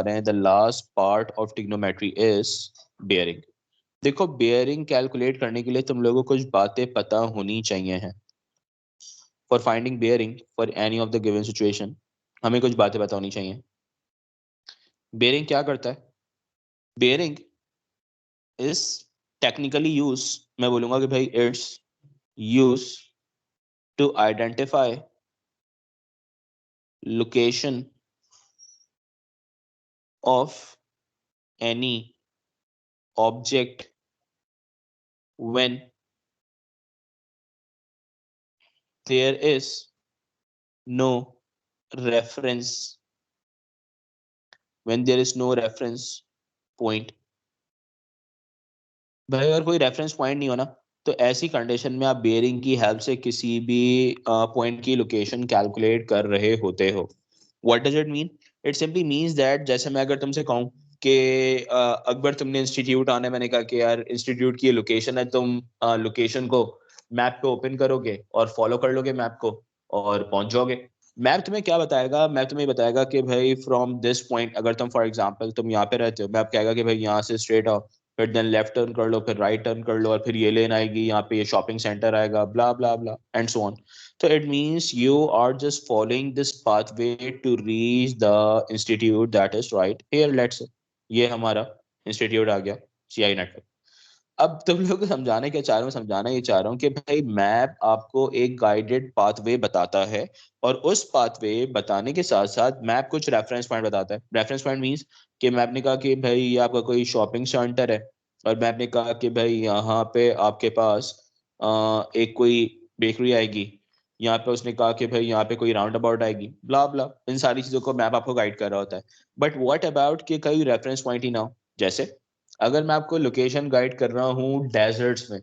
रहे हैं the last part of trigonometry is bearing. देखो बेयरिंग कैलकुलेट करने के लिए तुम लोगों को कुछ बातें पता होनी चाहिए हैं। For finding bearing for any of the given situation हमें कुछ बातें पता होनी चाहिए। बेयरिंग क्या करता है? बेयरिंग इज टेक्निकली यूज, मैं बोलूंगा कि भाई it's use to identify location of any object when there is no reference, when there is no reference point। भाई अगर कोई रेफरेंस पॉइंट नहीं होना तो ऐसी कंडीशन में आप बेयरिंग की हेल्प से किसी भी पॉइंट की लोकेशन कैलकुलेट कर रहे होते हो। What does it mean? It simply means that जैसे मैं अगर तुमसे कहूँ कि अकबर तुमने इंस्टीट्यूट आने, मैंने कहा कि यार इंस्टीट्यूट की लोकेशन है, तुम लोकेशन को मैप पे ओपन करोगे और फॉलो कर लोगे मैप को और पहुंच जाओगे। मैप तुम्हें क्या बताएगा? मैप तुम्हें बताएगा कि भाई फ्रॉम दिस पॉइंट, अगर तुम फॉर एग्जांपल तुम यहाँ पे रहते हो, मैप कहेगा कि भाई यहाँ से स्ट्रेट आओ, फिर देन लेफ्ट टर्न कर लो, फिर राइट टर्न कर लो, और फिर ये लेन आएगी, यहाँ पे ये शॉपिंग सेंटर आएगा, blah blah blah and so on. तो it means you are just following this pathway to reach the institute that is right here, let's. ये हमारा इंस्टीट्यूट आ गया, सीआई नेटवर्क। अब तुम लोग को समझाने के चाह रहा हूँ, समझाना ये चाह रहा हूँ कि भाई मैप आपको एक गाइडेड पाथवे बताता है, और उस पाथवे बताने के साथ साथ मैप कुछ रेफरेंस पॉइंट बताता है। रेफरेंस पॉइंट मींस कि मैप ने कहा कि भाई ये आपका कोई शॉपिंग सेंटर है, और मैप ने कहा कि भाई यहाँ पे आपके पास एक कोई बेकरी आएगी, यहाँ पे उसने कहा कि भाई यहाँ पे कोई राउंड अबाउट आएगी, ब्ला ब्ला। इन सारी चीजों को मैप आपको गाइड कर रहा होता है। बट व्हाट अबाउट कि कोई रेफरेंस पॉइंट ही ना हो? जैसे अगर मैं आपको लोकेशन गाइड कर रहा हूँ डेजर्ट्स में,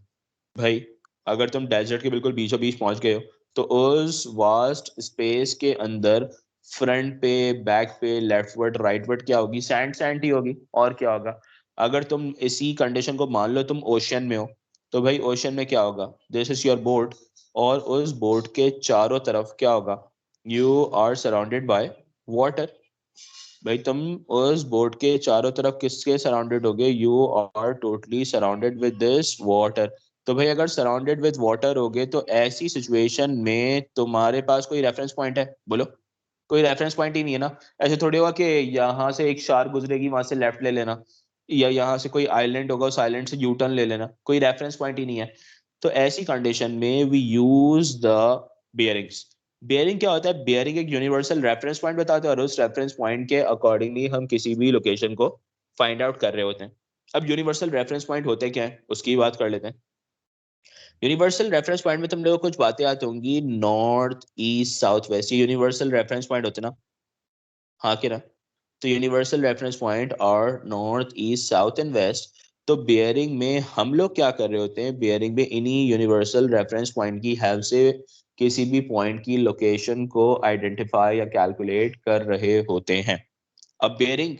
भाई अगर तुम डेजर्ट के बिल्कुल बीचों बीच पहुंच गए हो, तो उस वास्ट स्पेस के अंदर फ्रंट पे, बैक पे, लेफ्टवर्ड, राइटवर्ड क्या होगी? सैंड सैंड ही होगी, और क्या होगा? अगर तुम इसी कंडीशन को मान लो तुम ओशियन में हो, तो भाई ओशियन में क्या होगा? दिस इज योर बोट, और उस बोट के चारों तरफ क्या होगा? You are surrounded by water. भाई तुम उस बोट के चारों तरफ किसके सराउंडेड होगे? You are totally surrounded with this water. तो भाई अगर सराउंडेड विद वाटर होगे तो ऐसी सिचुएशन में तुम्हारे पास कोई रेफरेंस पॉइंट है? बोलो, कोई रेफरेंस पॉइंट ही नहीं है ना। ऐसे थोड़ी होगा कि यहाँ से एक शार गुजरेगी, वहां से लेफ्ट ले लेना, या यहाँ से कोई आइलैंड होगा, उस आइलैंड से यू टर्न ले लेना, कोई रेफरेंस पॉइंट ही नहीं है। तो ऐसी कंडीशन में we use the bearings. Bearing क्या होता है? बेयरिंग एक यूनिवर्सल रेफरेंस पॉइंट बताते हैं, और उस रेफरेंस पॉइंट के अकॉर्डिंगली हम किसी भी लोकेशन को फाइंड आउट कर रहे होते हैं। अब यूनिवर्सल रेफरेंस पॉइंट होते क्या है उसकी बात कर लेते हैं। यूनिवर्सल रेफरेंस पॉइंट में तुम लोगों को कुछ बातें आती होंगी, नॉर्थ, ईस्ट, साउथ, वेस्ट, ये यूनिवर्सल रेफरेंस पॉइंट होते हैं ना? हाँ कि ना? तो यूनिवर्सल रेफरेंस पॉइंट और north, east, south and west. तो बेयरिंग में हम लोग क्या कर रहे होते हैं? बेयरिंग में इन्हीं यूनिवर्सल रेफरेंस पॉइंट की हेल्प से किसी भी पॉइंट की लोकेशन को आइडेंटिफाई या कैलकुलेट कर रहे होते हैं। अब बेयरिंग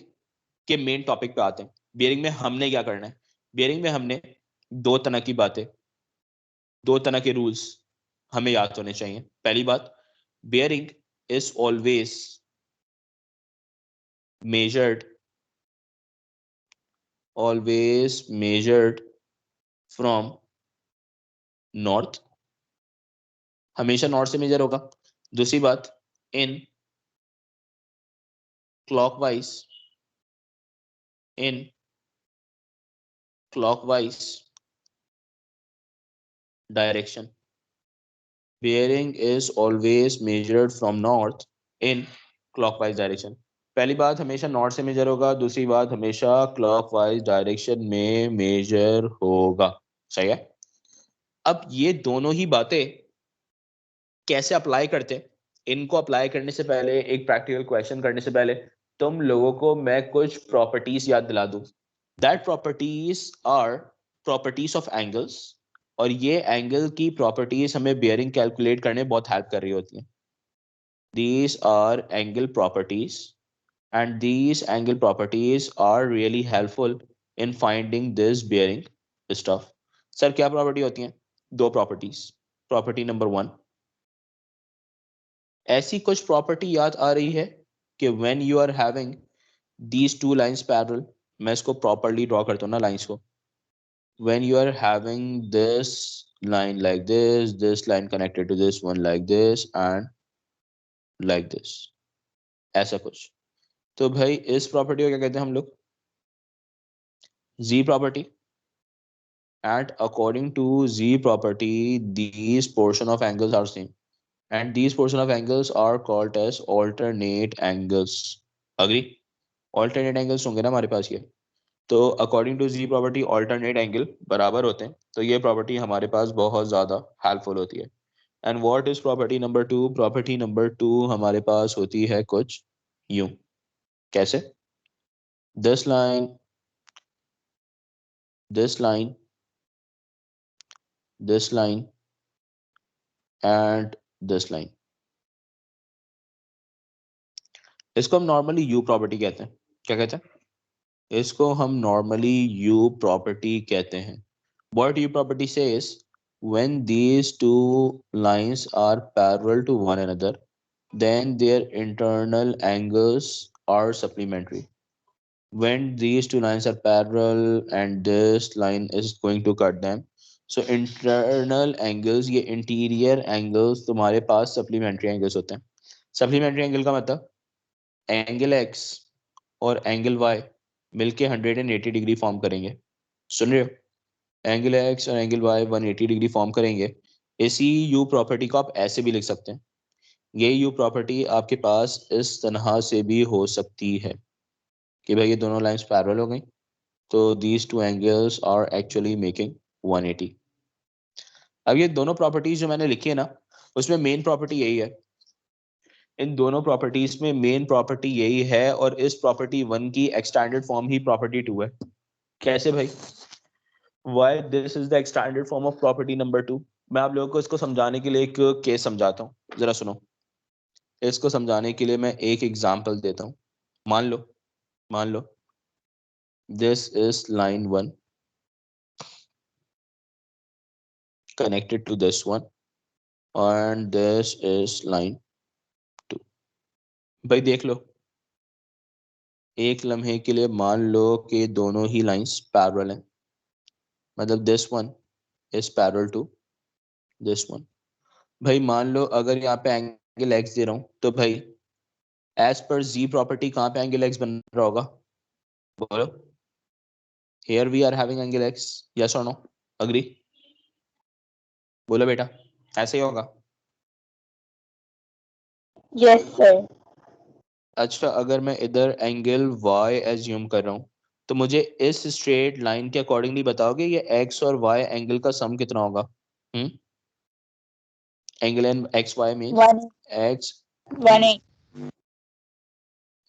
के मेन टॉपिक पे आते हैं। बेयरिंग में हमने क्या करना है? बेयरिंग में हमने दो तरह की बातें, दो तरह के रूल्स हमें याद होने चाहिए। पहली बात, bearing is always measured, always measured from north, हमेशा नॉर्थ से मेजर होगा। दूसरी बात, in clockwise, in clockwise direction. bearing is always measured from north in clockwise direction। पहली बात, हमेशा नॉर्थ से मेजर होगा। दूसरी बात, हमेशा क्लॉकवाइज डायरेक्शन में मेजर होगा। सही है? अब ये दोनों ही बातें कैसे अप्लाई करते हैं? इनको अप्लाई करने से पहले, एक प्रैक्टिकल क्वेश्चन करने से पहले, तुम लोगों को मैं कुछ प्रॉपर्टीज याद दिला दूं। That properties are properties of angles, और ये एंगल की प्रॉपर्टीज हमें बियरिंग कैलकुलेट करने में बहुत हेल्प कर रही होती हैं। These are angle properties, and these angle properties are really helpful in finding this bearing stuff. Sir क्या प्रॉपर्टी होती हैं? दो प्रॉपर्टीज। प्रॉपर्टी नंबर वन, ऐसी कुछ प्रॉपर्टी याद आ रही है कि when you are having these two lines parallel, मैं इसको properly draw करता हूँ ना lines को, when you are having this line like this line connected to this one like this and like this, ऐसा कुछ, तो भाई इस प्रॉपर्टी को क्या कहते हैं हम लोग, z property. And according to z property, these portion of angles are same, and these portion of angles are called as alternate angles. Agree? Alternate angles होंगे ना हमारे पास ये. तो according to the property alternate angle बराबर होते हैं, तो ये प्रॉपर्टी हमारे पास बहुत ज़्यादा हेल्पफुल होती है. And what is property number two? Property number two हमारे पास होती है कुछ यूं. कैसे? This line, this line, this line and this line, इसको हम नॉर्मली यू प्रॉपर्टी कहते हैं. क्या कहते हैं? इसको हम नॉर्मली यू प्रॉपर्टी कहते हैं. What U property says, when these two lines are parallel to one another, then their internal angles are supplementary. When these two lines are parallel and this line is going to cut them, so internal angles, ये interior angles तुम्हारे पास supplementary angles होते हैं. Supplementary angle का मतलब angle x और angle y मिलके 180 degree form करेंगे. सुन रहे हो? एंगल एक्स और एंगल वाई 180 डिग्री फॉर्म करेंगे. इसी यू प्रॉपर्टी को आप ऐसे भी लिख सकते हैं. ये यू प्रॉपर्टी आपके पास इस तरह से भी हो सकती है कि भाई ये दोनों लाइंस पैरेलल हो गई, तो these two angles are actually making 180. अब ये दोनों प्रॉपर्टीज जो मैंने लिखी है ना, उसमें मेन प्रॉपर्टी यही है. इन दोनों प्रॉपर्टीज में मेन प्रॉपर्टी यही है, और इस प्रॉपर्टी वन की एक्सटेंडेड फॉर्म ही प्रॉपर्टी टू है. कैसे भाई? Why this is the extended form of property number two? मैं आप लोगों को इसको समझाने के लिए एक केस समझाता हूँ, जरा सुनो. इसको समझाने के लिए मैं एक एग्जांपल देता हूँ. मान लो, मान लो this is line 1 connected to this one and this is line 2. भाई देख लो, एक लम्हे के लिए मान लो कि दोनों ही लाइंस पैरेलल हैं, मतलब this one is parallel to this one. भाई मान लो अगर यहाँ पे एंगल एक्स दे रहा हूँ, तो भाई एज पर जी प्रॉपर्टी कहाँ पे एंगल एक्स बन रहा होगा? बोलो. Here we are having angle x. Yes or no? Agree? बोलो बेटा, ऐसे ही होगा. Yes, sir. अच्छा, अगर मैं इधर एंगल y एज्यूम कर रहा हूँ, तो मुझे इस स्ट्रेट लाइन के अकॉर्डिंगली बताओगे ये x और y एंगल का सम कितना होगा? Angle and x y means One, x, 180.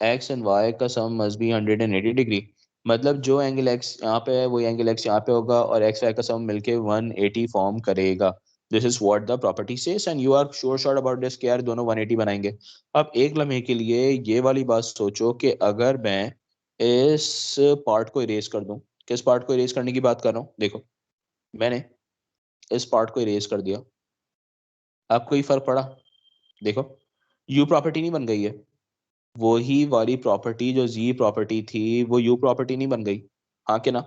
x and y का सम मस्ट बी 180 डिग्री. मतलब जो एंगल x यहाँ पे है वही एंगल x यहाँ पे होगा, और x y का सम मिलके 180 फॉर्म करेगा. This is what the property says and you are sure shot about this कि यार दोनों 180 बनाएंगे. अब एक लम्हे के लिए ये वाली बात सोचो कि अगर मैं इस पार्ट को इरेज कर दूं. किस पार्ट को इरेज करने की बात कर रहा हूँ? देखो, मैंने इस पार्ट को इरेज कर दिया, अब कोई फर्क पड़ा? देखो, यू प्रॉपर्टी नहीं बन गई है. वही वाली प्रॉपर्टी जो जी प्रॉपर्टी थी वो यू प्रॉपर्टी नहीं बन गई. हाँ कि ना?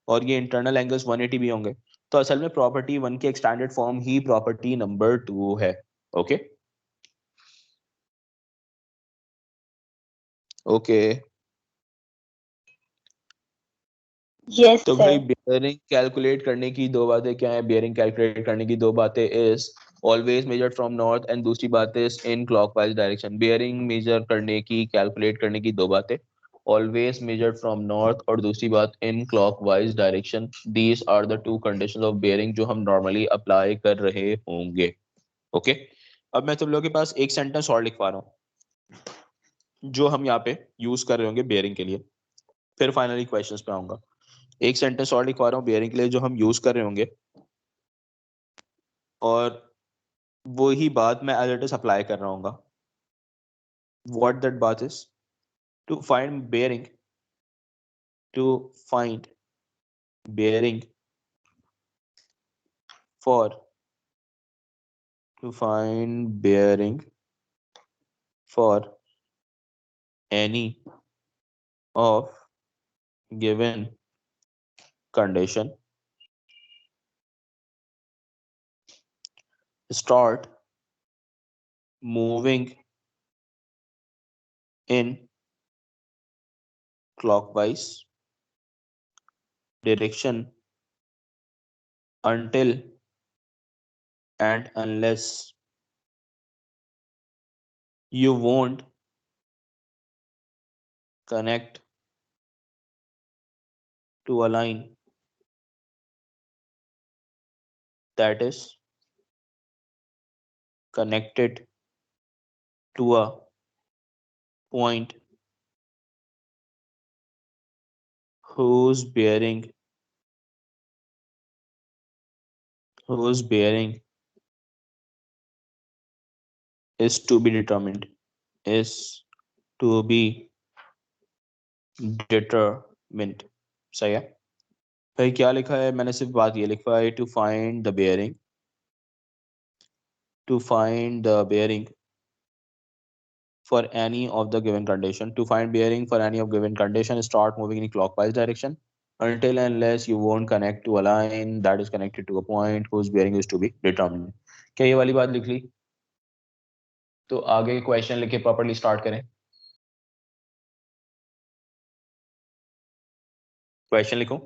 और ये इंटरनल एंगल्स 180 भी होंगे. तो असल में प्रॉपर्टी वन की एक्सटेंडेड फॉर्म ही प्रॉपर्टी नंबर टू है. Okay, okay. Yes, तो भाई sir. बेयरिंग कैलकुलेट करने की दो बातें क्या है? बेयरिंग कैलकुलेट करने की दो बातें is always measured from north, and दूसरी बात is in clockwise direction. Bearing measure करने की, कैलकुलेट करने की दो बातें, ऑलवेज मेजर्ड फ्रॉम नॉर्थ और दूसरी बात in clockwise direction. These are the two conditions of bearing जो हम नॉर्मली अप्लाई कर रहे होंगे. ओके. अब मैं तुम लोगों के पास एक सेंटेंस और लिखवा रहा हूँ जो हम यहाँ पे यूज कर रहे होंगे बेयरिंग के लिए, फिर फाइनली क्वेश्चंस पे आऊंगा. एक सेंटेंस और लिखवा रहा हूँ बेयरिंग के लिए जो हम यूज कर रहे होंगे, और वही बात मैं एज इट इज अप्लाई कर रहा हूँ. व्हाट दैट बात is? To find bearing, to find bearing for, to find bearing for any of given condition start moving in clockwise direction until and unless you won't connect to a line that is connected to a point whose bearing whose bearing is to be determined is to be determined. सही है भाई क्या लिखा है मैंने सिर्फ बात ये लिखा है to find the bearing for any of the given condition. To find bearing for any of given condition, start moving in clockwise direction until and unless you won't connect to a line that is connected to a point whose bearing is to be determined. क्या ये वाली बात लिख ली? तो आगे question लिखे properly start करें. Question लिखो.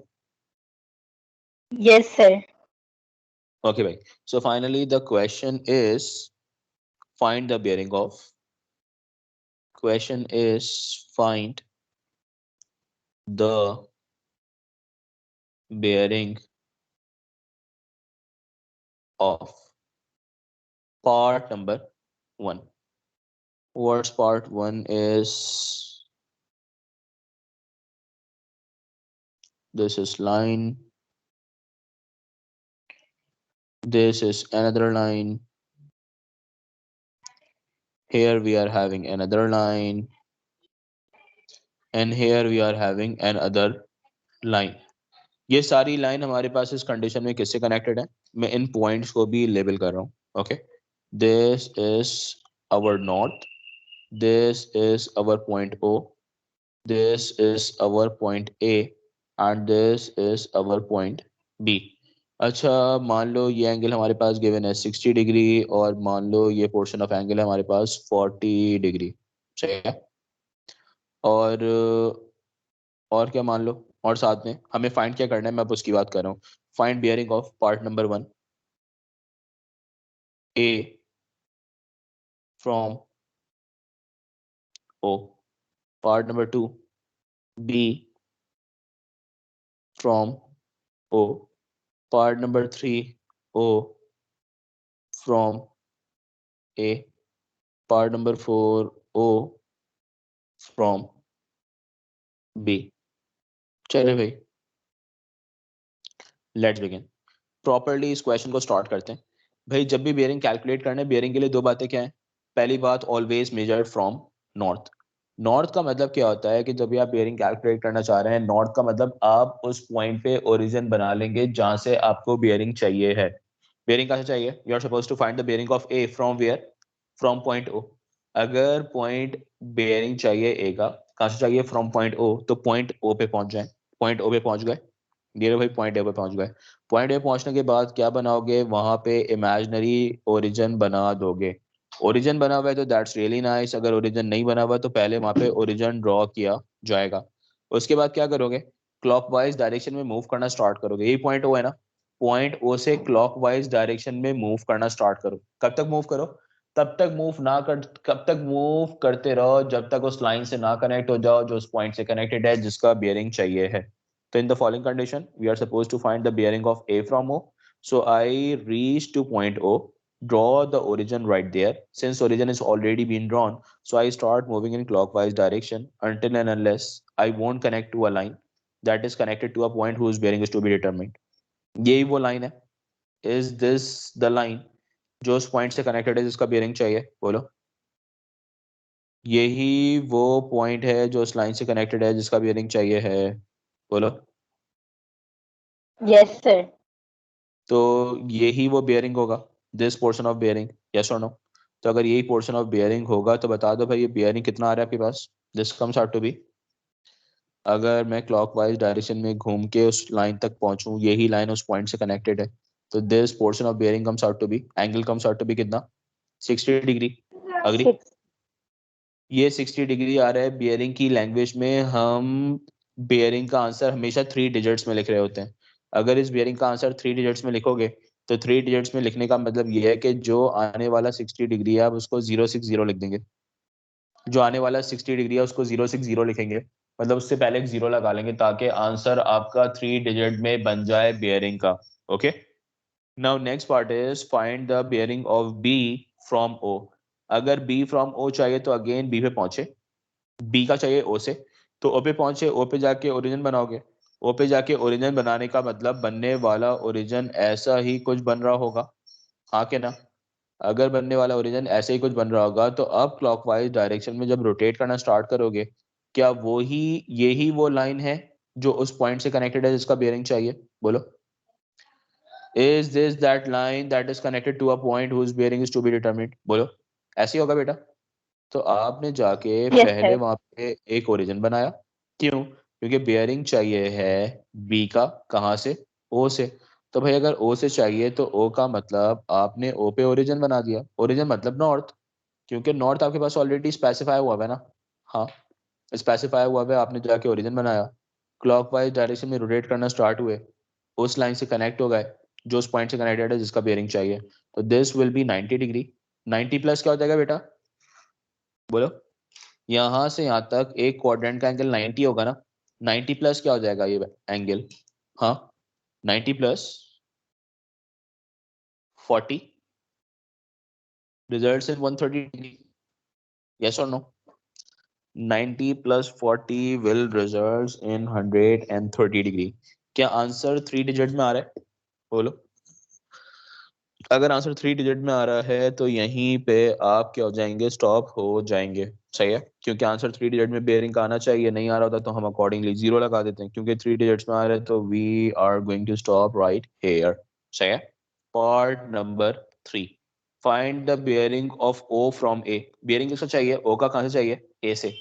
Yes, sir. Okay, bhai. So finally the question is find the bearing of. Question is find the bearing of part number 1. What's part 1 is this is line, this is another line, here we are having another line, and here we are having another line. ये सारी line हमारे पास इस condition में किससे connected है? मैं इन points को भी लेबल कर रहा हूँ. Okay, this is our north, this is our point O, this is our point A and this is our point B. अच्छा, मान लो ये एंगल हमारे पास गिवन है 60 डिग्री और मान लो ये पोर्शन ऑफ एंगल है हमारे पास 40 डिग्री. सही है. और क्या मान लो, और साथ में हमें फाइंड क्या करना है, मैं अब उसकी बात कर रहा हूँ. Find bearing of part number 1 A from O, part number 2 B from O, part number 3 O from A, part number 4 O from B. चलिए भाई, लेट्स बिगिन. प्रॉपर्ली इस क्वेश्चन को स्टार्ट करते हैं. भाई जब भी बेयरिंग कैलकुलेट करना है, बेयरिंग के लिए दो बातें क्या हैं. पहली बात, always measured from north. North का मतलब क्या होता है कि जब भी आप बेयरिंग कैलकुलेट करना चाह रहे हैं, नॉर्थ का मतलब आप उस पॉइंट पे ओरिजिन बना लेंगे जहां से आपको बेयरिंग चाहिए है. बेयरिंग कहाँ से चाहिए? You are suppose to find the bearing of A from where? From point O. अगर पॉइंट बेयरिंग चाहिए ए का, कहाँ से चाहिए? From point O. तो पॉइंट ओ पे पहुंच जाए. पॉइंट ओ पे पहुंच गए, ये भाई पॉइंट ए पे पहुंच गए. पॉइंट ए पहुंचने के बाद क्या बनाओगे? वहां पे इमेजिनरी ओरिजिन बना दोगे. ओरिजिन बना हुआ है तो दैट्स रियली नाइस. अगर ओरिजिन नहीं बना हुआ तो पहले वहां पे ओरिजिन ड्रॉ किया जाएगा. उसके बाद क्या करोगे? क्लॉकवाइज डायरेक्शन में मूव करना स्टार्ट करोगे. यही पॉइंट ओ है ना, पॉइंट ओ से क्लॉकवाइज डायरेक्शन में मूव करना स्टार्ट करो. कब तक मूव करो? तब तक मूव ना कर कब तक मूव करते रहो जब तक उस लाइन से ना कनेक्ट हो जाओ जो उस पॉइंट से कनेक्टेड है जिसका बियरिंग चाहिए है. So in the following condition, we are supposed to find the bearing of A from O. So I reach to point O, draw the origin right there. Since origin is already been drawn, so I start moving in clockwise direction until and unless I won't connect to a line that is connected to a point whose bearing is to be determined. यही वो line है. Is this the line जो उस point से connected है जिसका bearing चाहिए? बोलो. यही वो point है जो उस line से connected है जिसका bearing चाहिए है. बोलो. Yes, sir. तो यही वो बेयरिंग होगा, this portion of bearing. Yes और नो? तो अगर यही पोर्शन ऑफ बेयरिंग होगा तो बता दो भाई ये बेयरिंग कितना आ रहा है आपके पास? This comes out to be अगर मैं क्लॉकवाइज डायरेक्शन में घूम के उस लाइन तक पहुंचूं, यही लाइन उस पॉइंट से कनेक्टेड है, तो this portion of bearing comes out to be, angle comes out to be कितना, 60 डिग्री। अग्री? 6. ये 60 डिग्री आ रहा है बियरिंग की लैंग्वेज में। हम बियरिंग का आंसर हमेशा 3 डिजिट्स में लिख रहे होते हैं। अगर इस बियरिंग का आंसर 3 डिजिट्स में लिखोगे, तो 3 डिजिट्स में लिखने का मतलब ये है कि जो आने वाला 60 डिग्री है आप उसको 060 लिख देंगे। जो आने वाला 60 डिग्री है उसको 060 लिखेंगे, मतलब उससे पहले एक जीरो लगा लेंगे ताकि आंसर आपका 3 डिजिट में बन जाए बियरिंग का। Okay, now next part is find the bearing of B from O. अगर बी फ्रॉम ओ चाहिए तो अगेन बी पे पहुंचे, बी का चाहिए ओ से, तो ओ पे पहुंचे, ओ पे जाके ओरिजिन बनाओगे। ओ पे जाके ओरिजिन बनाने का मतलब बनने वाला ओरिजिन ऐसा ही कुछ बन रहा होगा, हाँ के ना? अगर बनने वाला ओरिजिन ऐसे ही कुछ बन रहा होगा तो अब क्लॉकवाइज डायरेक्शन में जब रोटेट करना स्टार्ट करोगे, क्या वो ही यही वो लाइन है जो उस पॉइंट से कनेक्टेड है जिसका बेयरिंग चाहिए? बोलो, is this that line that is connected to a point whose bearing is to be determined? बोलो, ऐसे ही होगा बेटा। तो आपने जाके Yes, पहले sir. वहां पे एक ओरिजिन बनाया। क्यों? क्योंकि बेयरिंग चाहिए है बी का, कहाँ से? ओ से। तो भाई अगर ओ से चाहिए तो ओ का मतलब आपने ओ पे ओरिजिन बना दिया, ओरिजिन मतलब नॉर्थ, क्योंकि नॉर्थ आपके पास ऑलरेडी स्पेसिफाई हुआ है ना। हाँ, स्पेसिफाई हुआ है, आपने जाके ओरिजिन बनाया, क्लॉकवाइज डायरेक्शन में रोटेट करना स्टार्ट हुए, उस लाइन से कनेक्ट हो गए जो उस पॉइंट से कनेक्टेड है जिसका बेयरिंग चाहिए, तो this will B 90 degree. 90 plus क्या हो जाएगा बेटा? बोलो, यहां से यहां तक एक क्वाड्रेंट का एंगल 90 होगा ना, 90 प्लस क्या हो जाएगा ये एंगल? हाँ, 90 plus 40 results in 130 degree. Yes और no? 90 plus 40 will result in 130 degree. क्या आंसर 3 डिजिट में आ रहा है? बोलो, अगर आंसर 3 डिजिट में आ रहा है तो यहीं पे आप क्या हो जाएंगे? स्टॉप हो जाएंगे। सही है, क्योंकि आंसर 3 डिजिट में बेयरिंग का आना चाहिए, नहीं आ रहा होता तो हम अकॉर्डिंगली जीरो लगा देते हैं, क्योंकि 3 डिजिट्स में आ रहा है तो we are going to stop right here. सही है। Part number 3, find the bearing of O from A. Bearing किसका चाहिए? ओ का। कहाँ से चाहिए? ए से।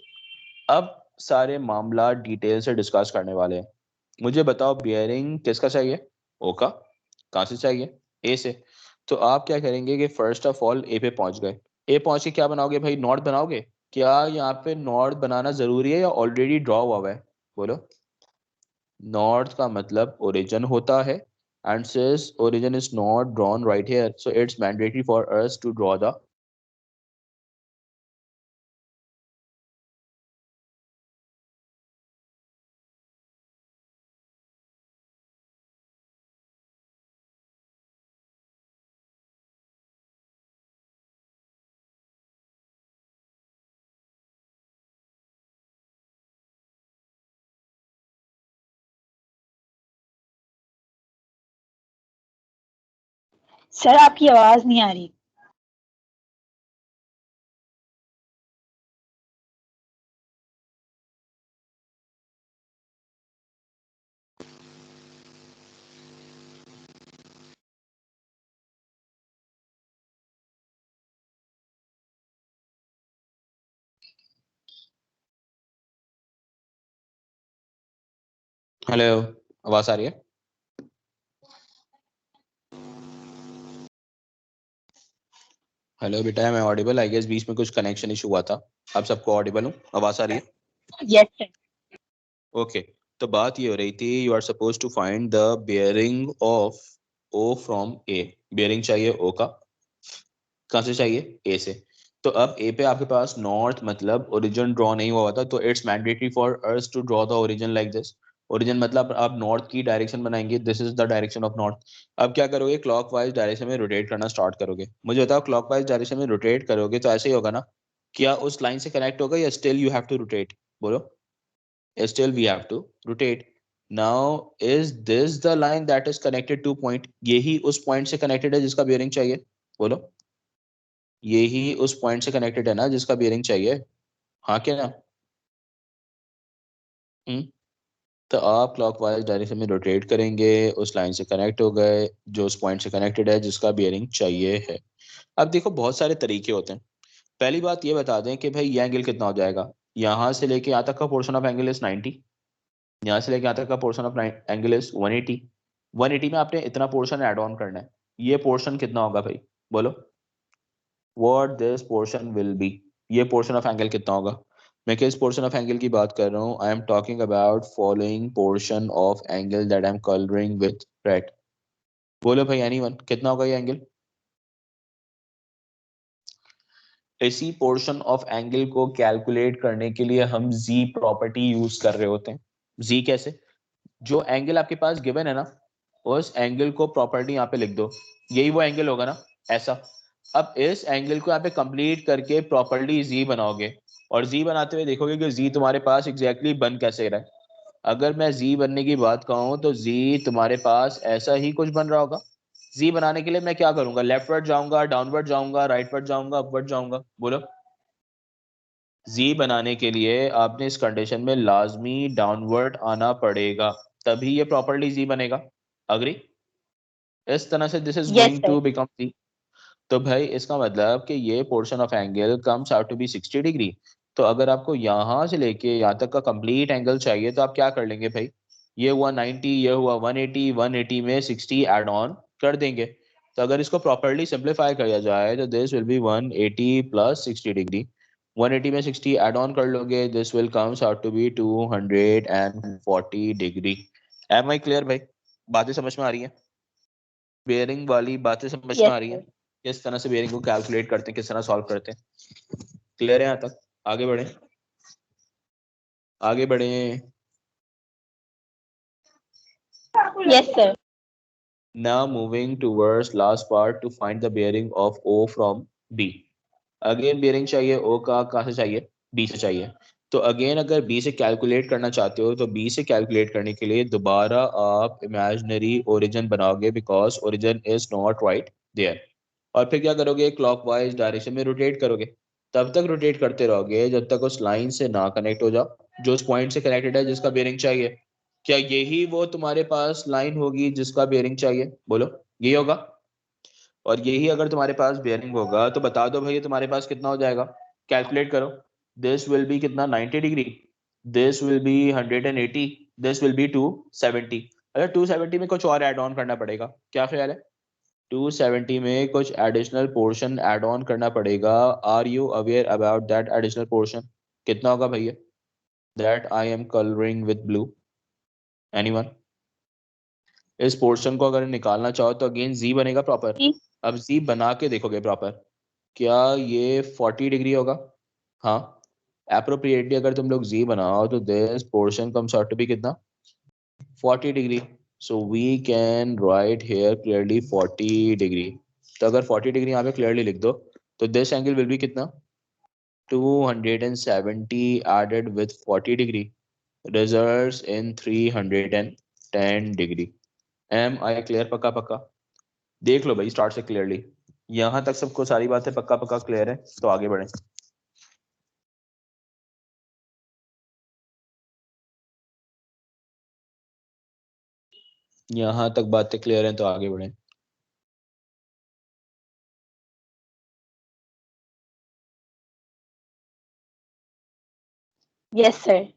अब सारे मामला डिटेल से डिस्कस करने वाले हैं। मुझे बताओ बियरिंग किसका चाहिए? ओ का। कहाँ से चाहिए? ए से। तो आप क्या करेंगे कि फर्स्ट ऑफ ऑल ए पे पहुंच गए। ए पहुंच के क्या बनाओगे भाई? नॉर्थ बनाओगे। क्या यहाँ पे नॉर्थ बनाना जरूरी है या ऑलरेडी ड्रॉ हुआ है? बोलो, नॉर्थ का मतलब ओरिजिन होता है, and since origin is not drawn right here so it's mandatory for us to draw the. Sir आपकी आवाज नहीं आ रही. हेलो, आवाज आ रही है? हेलो बेटा, मैं ऑडिबल? आई गेस बीच में कुछ कनेक्शन इशू हुआ था। आप सबको ऑडिबल हूँ? आवाज आ रही है? Yes, sir. ओके, तो बात ये हो रही थी, you are suppose to find the bearing of O from A. Bearing चाहिए ओ का। कहाँ से चाहिए? ए से। तो अब ए पे आपके पास नॉर्थ मतलब ओरिजिन ड्रॉ नहीं हुआ था, तो it's mandatory for us to draw the origin like this. Origin मतलब आप नॉर्थ की डायरेक्शन बनाएंगे, this is the direction of north. अब क्या करोगे? क्लॉकवाइज डायरेक्शन में रोटेट करना स्टार्ट करोगे। मुझे बताओ, क्लॉकवाइज डायरेक्शन में रोटेट करोगे तो ऐसे ही होगा ना? क्या उस लाइन से कनेक्ट होगा या still you have to rotate? बोलो, still we have to rotate. Now is this the line that is connected to point? यही उस point से connected है जिसका bearing चाहिए? बोलो, यही उस point से connected है ना जिसका bearing चाहिए? हाँ क्या ना? हम्म। तो आप क्लॉकवाइज डायरेक्शन में रोटेट करेंगे, उस लाइन से कनेक्ट हो गए जो उस पॉइंट से कनेक्टेड है जिसका बियरिंग चाहिए है। अब देखो, बहुत सारे तरीके होते हैं। पहली बात ये बता दें कि भाई ये एंगल कितना हो जाएगा? यहाँ से लेके यहाँ तक का पोर्शन ऑफ एंगल इज 90। यहाँ से लेके यहाँ तक का पोर्शन ऑफ एंगल इज 180। 180 में आपने इतना पोर्शन ऐड ऑन करना है। ये पोर्शन कितना होगा भाई, बोलो what this portion will be. ये पोर्शन ऑफ एंगल कितना होगा? मैं किस पोर्शन ऑफ एंगल की बात कर रहा हूँ? I am talking about following portion of angle that I am colouring with red. बोलो भाई एनीवन, कितना होगा ये एंगल? इसी पोर्शन ऑफ एंगल को कैलकुलेट करने के लिए हम जी प्रॉपर्टी यूज कर रहे होते हैं। जी कैसे? जो एंगल आपके पास गिवन है ना, उस एंगल को प्रॉपर्टी यहाँ पे लिख दो, यही वो एंगल होगा ना, ऐसा। अब इस एंगल को यहाँ पे कंप्लीट करके प्रॉपर्टी जी बनाओगे, और जी बनाते हुए देखोगे कि जी तुम्हारे पास एग्जैक्टली बन कैसे रहा है। अगर मैं जी बनने की बात कहूँ तो जी तुम्हारे पास ऐसा ही कुछ बन रहा होगा। जी बनाने के लिए मैं क्या करूंगा? लेफ्टवर्ड जाऊंगा, डाउनवर्ड जाऊंगा, राइटवर्ड जाऊंगा, अपवर्ड जाऊंगा, बोलो। जी बनाने के लिए आपने इस कंडीशन में लाजमी डाउनवर्ड आना पड़ेगा, तभी ये प्रॉपर्ली जी बनेगा। अग्री? इस तरह से this is yes going sir. To become जी। तो भाई इसका मतलब कि ये portion of angle comes out to be 60 degree. तो अगर आपको यहाँ से लेके यहाँ तक का कंप्लीट एंगल चाहिए तो आप क्या कर लेंगे भाई? ये हुआ 90, ये हुआ 180, 180 में 60 एड ऑन कर देंगे। तो अगर इसको प्रॉपरली सिंप्लीफाई किया जाए तो this will be 180 plus 60 degree. 180 में 60 एड ऑन कर लोगे, this will comes out to be 240 degree. Am I clear भाई? बातें समझ में आ रही है? बेयरिंग वाली बातें समझ में यस आ रही है? सर। किस तरह से बेयरिंग को कैलकुलेट करते हैं, किस तरह सॉल्व करते हैं? क्लियर है यहाँ तक? आगे बढ़े, आगे बढ़े। Yes sir. Now moving towards last part to find the bearing of O from B. Again bearing चाहिए O का, कहाँ से चाहिए? B से चाहिए। तो अगेन अगर B से कैलकुलेट करना चाहते हो तो B से कैलकुलेट करने के लिए दोबारा आप इमेजिनरी ओरिजिन बनाओगे, because origin is not right there. और फिर क्या करोगे? क्लॉकवाइज डायरेक्शन में रोटेट करोगे। तब तक रोटेट करते रहोगे जब तक उस लाइन से ना कनेक्ट हो जाओ जो उस पॉइंट से कनेक्टेड है जिसका बेयरिंग चाहिए। क्या यही वो तुम्हारे पास लाइन होगी जिसका बेयरिंग चाहिए? बोलो, यही होगा। और यही अगर तुम्हारे पास बेयरिंग होगा तो बता दो भाई तुम्हारे पास कितना हो जाएगा? कैलकुलेट करो। दिस विल बी कितना? 90 degree. This will be 180। This will B 270। अगर 270 में कुछ और ऐड ऑन करना पड़ेगा, क्या ख्याल है? 270 में कुछ एडिशनल पोर्शन ऐड ऑन करना पड़ेगा। Are you aware about that additional portion? कितना होगा भैया? That I am colouring with blue. Anyone? इस पोर्शन को अगर निकालना चाहो तो अगेन जी बनेगा प्रॉपर। जी। अब जी बना के देखोगे प्रॉपर, क्या ये 40 डिग्री होगा? हाँ। अप्रोप्रिएटली अगर तुम लोग जी बनाओ तो this portion comes out to be कितना? 40 degree. So we can write here clearly 40 degree. तो अगर 40 डिग्री यहाँ पे क्लियरली लिख दो तो दिस एंगल विल बी कितना? 270 added with 40 degree results in 310 degree. Am I clear? पक्का पक्का? देख लो भाई स्टार्ट से क्लियरली। यहाँ तक सबको सारी बातें पक्का पक्का क्लियर है तो आगे बढ़े। यहाँ तक बातें क्लियर हैं तो आगे बढ़े। Yes sir.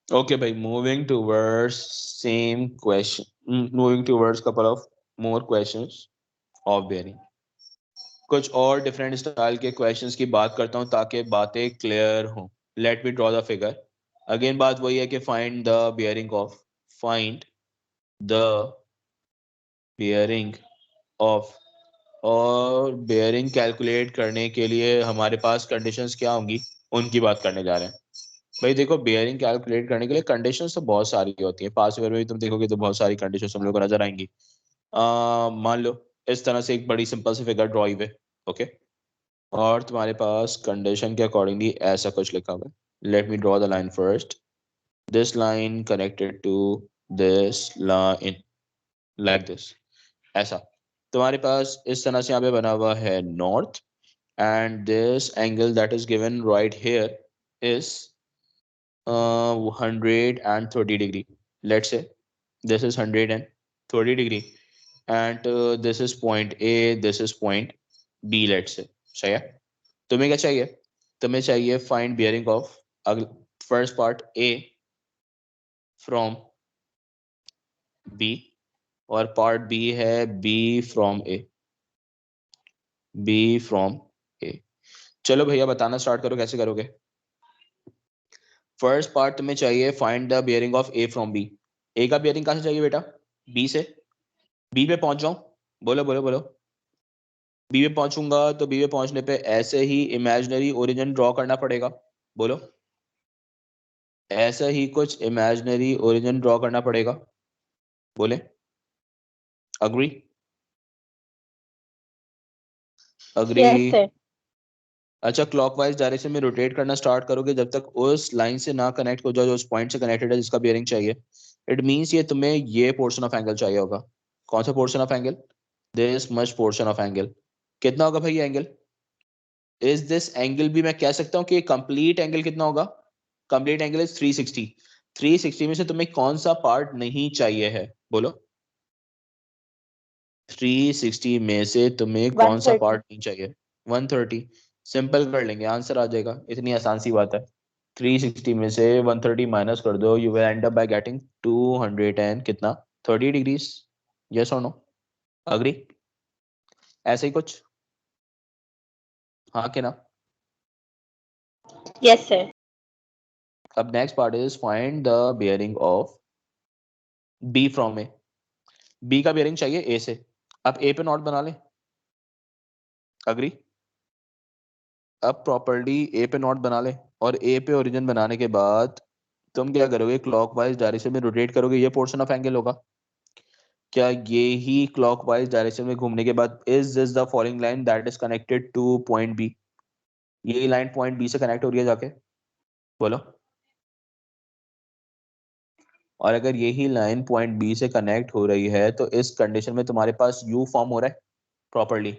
ओके भाई, moving towards same question, moving towards couple of more questions of bearing. कुछ और डिफरेंट स्टाइल के क्वेश्चंस की बात करता हूँ ताकि बातें क्लियर हों। Late me draw the figure. Again बात वही है कि find the bearing of, find the bearing of. और बेयरिंग कैलकुलेट करने के लिए हमारे पास कंडीशंस क्या होंगी, उनकी बात करने जा रहे हैं। भाई देखो, बेयरिंग कैलकुलेट करने के लिए कंडीशंस तो बहुत सारी होती है। पास में भी तुम देखोगे तो बहुत सारी कंडीशंस हम लोग को नजर आएंगी। मान लो इस तरह से एक बड़ी सिंपल सी फिगर ड्रॉ हुई है, ओके। और तुम्हारे पास कंडीशन के अकॉर्डिंगली ऐसा कुछ लिखा हुआ है। Let me draw the line first. This line connected to this line, like this, ऐसा। तुम्हारे पास इस तरह से यहाँ पे बना हुआ है north, and this angle that is given right here is 130 degree. Let's say this is 130 degree, and this is point A, this is point B, let's say. सही है? तुम्हें क्या चाहिए? तुम्हें चाहिए find bearing of, first part A, from B, और part B है B from A, B from A. चलो भैया बताना स्टार्ट करो, कैसे करोगे? फर्स्ट पार्ट तुम्हें चाहिए find the bearing of A from B. A का बियरिंग कहाँ से चाहिए बेटा? बी से। बी पे पहुंच जाऊं? बोलो बोलो बोलो। बी पे पहुंचूंगा तो बी पे पहुंचने पे ऐसे ही इमेजिनरी ओरिजिन ड्रॉ करना पड़ेगा। बोलो। ऐसा ही कुछ इमेजिनरी ओरिजिन ड्रॉ करना पड़ेगा। बोले। अग्री? अग्री? Yes sir. अच्छा, क्लॉकवाइज डायरेक्शन में रोटेट करना स्टार्ट करोगे जब तक उस लाइन से ना कनेक्ट हो जाए जो उस पॉइंट से कनेक्टेड है जिसका बियरिंग चाहिए। इट मींस ये तुम्हें ये पोर्शन ऑफ एंगल चाहिए होगा। कौन सा portion of angle? This much portion of angle. कितना होगा भाई एंगल? इज दिस एंगल भी मैं कह सकता हूँ कि कंप्लीट एंगल कितना होगा? Complete angle is 360। 360 में से तुम्हें कौन सा पार्ट नहीं चाहिए है? बोलो। 360 में से तुम्हें वन कौन सा थर्टी पार्ट नहीं चाहिए? 130। सिंपल कर लेंगे, आंसर आ जाएगा, इतनी आसान सी बात है। 360 में से 130 माइनस कर दो, you will end up by getting 200 and कितना, 30 डिग्रीज। यस और नो? अग्री? ऐसे ही कुछ? हाँ के ना? Yes sir. अब next part is find the bearing of B from A. B का बियरिंग चाहिए ए से। अब ए पे नॉट बना ले। अग्री? अब प्रॉपर्ली ए पे नॉट बना ले, और ए पे ओरिजिन बनाने के बाद तुम क्या करोगे? क्लॉकवाइज डायरेक्शन में रोटेट करोगे, ये पोर्शन ऑफ एंगल होगा। क्या ये ही क्लॉकवाइज डायरेक्शन में घूमने के बाद is this the following line that is connected to point B? यही लाइन पॉइंट बी से कनेक्ट हो रही है जाके? बोलो। और अगर यही लाइन पॉइंट बी से कनेक्ट हो रही है तो इस कंडीशन में तुम्हारे पास यू फॉर्म हो रहा है प्रॉपर्ली।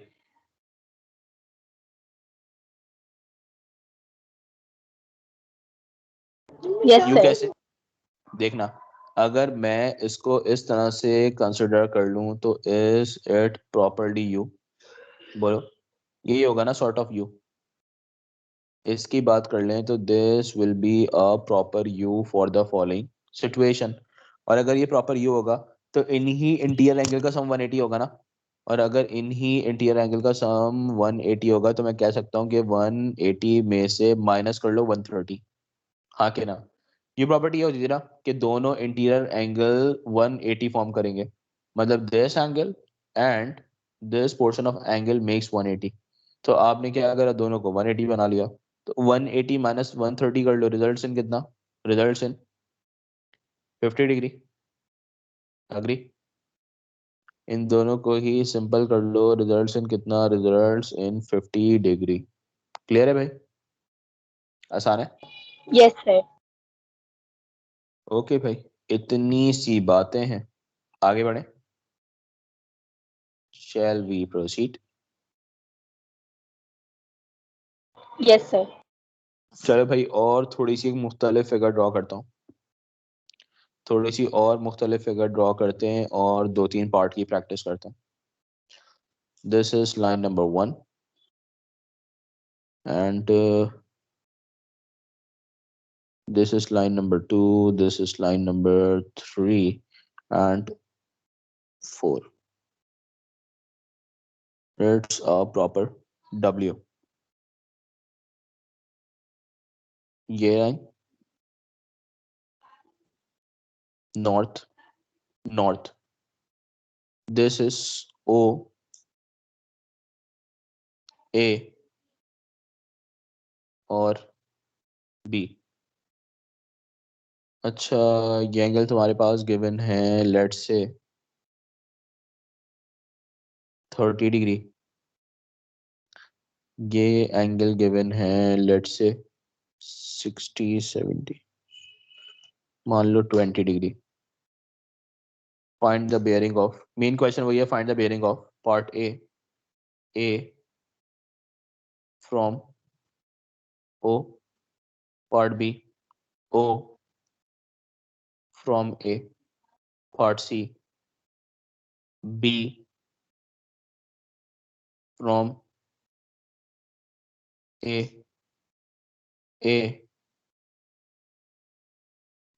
Yes you sir. कैसे? देखना, अगर मैं इसको इस तरह से कंसिडर कर लूं तो इज इट प्रॉपर्ली यू? बोलो। यही होगा ना सॉर्ट ऑफ यू। इसकी बात कर लें तो this will be a proper you for the following situation. और अगर ये प्रॉपर यू होगा तो इन्हीं इंटीरियर एंगल का सम 180 होगा ना। और अगर इन्हीं इंटीरियर एंगल का सम 180 होगा तो मैं कह सकता हूँ कि 180 में से माइनस कर लो 130। हाँ के ना? ये प्रॉपर्टी ये होती थी ना कि दोनों इंटीरियर एंगल 180 फॉर्म करेंगे, मतलब this angle and this portion of angle makes 180। तो आपने क्या करा, दोनों को 180 बना लिया। तो 180 माइनस 130 कर लो, रिजल्ट्स इन कितना? Results in 50 degree. अग्री? इन दोनों को ही सिंपल कर लो, रिजल्ट्स इन कितना? Results in 50 degree. क्लियर है भाई? आसान है? Yes sir. ओके भाई, इतनी सी बातें हैं, आगे बढ़े। Shall we proceed? Yes sir. चलो भाई, और थोड़ी सी एक मुख्तलिफ फिगर ड्रॉ करता हूँ। थोड़ी सी और मुख्तलिफ फिगर ड्रॉ करते हैं और 2-3 पार्ट की प्रैक्टिस करते हैं। This is line number 1 and this is line number 2, this is line number 3 and 4. It's a proper W. ये line north, north. This is O, A और B. अच्छा, ये एंगल तुम्हारे पास गिवन है, लेट्स से 30 डिग्री। ये angle given है let's say 60-70, मान लो 20 degree. Find the bearing of, main question वही है, find the bearing of part A, A from O, part B, O from A, part C, B from A, A